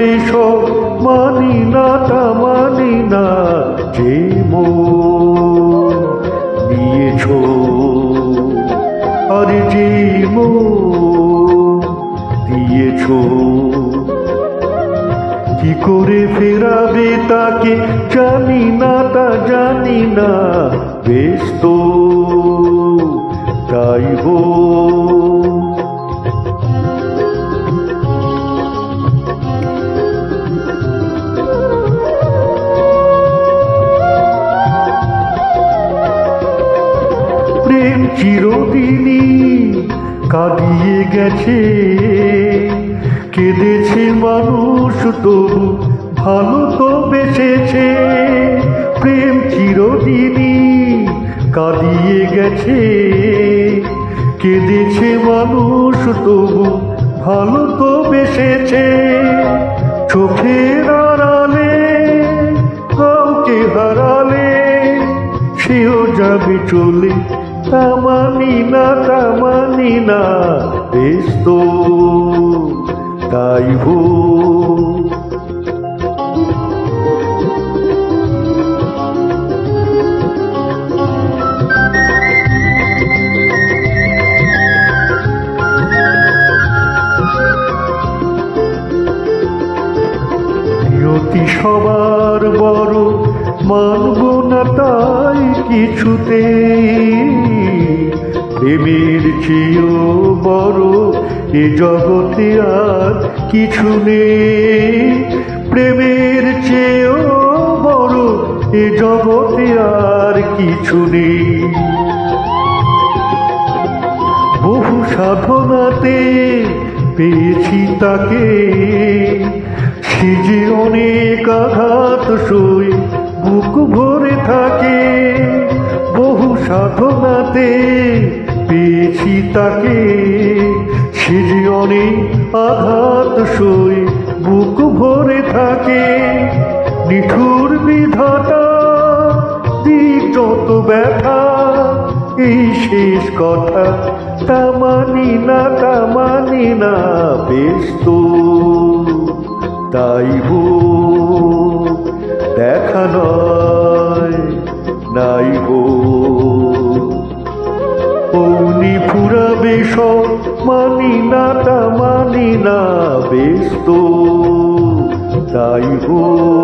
ফুরাবে সব মানি না তা মানি না, যে মন নিয়েছ আর যে মন দিয়েছ, কি করে ফেরাবে তাকে জানি না তা জানি না, বেশ তো তাই হোক। প্রেম চিরদিনই কাঁদিয়ে গেছে, কেঁদেছে মানুষ তবু ভালো তো বেসেছে। প্রেম চিরদিনই কাঁদিয়ে গেছে, কেঁদেছে মানুষ তবু ভালো তো বেসেছে। চোখের আড়ালে কাউকে হারালে সেও যাবে চলে, তা মানি না তা মানি না, বেশ তো তাই হোক। নিয়তি সবার বড়, মানব না তাই কিছুতে, প্রেমের চেয়েও বড় এ জগতে আর কিছু নেই। প্রেমের চেয়েও বড় এ জগতে আর কিছু নেই। বহু সাধনাতে পেয়েছি তাকে, সে যে অনেক আঘাত সই বুক ভরে থাকে। বহু সাধনাতে পেয়েছি তাকে, সে যে অনেক আঘাত সই বুক ভরে থাকে। নিঠুর বিধাতা দিক যত ব্যথা, এই শেষ কথা তা মানি না তা মানি না, বেশ তো তাই হোক। দেখা নয় নাই হোক, অমনি ফুরাবে সব মানি না তা মানি না, বেশ তো তাই হোক।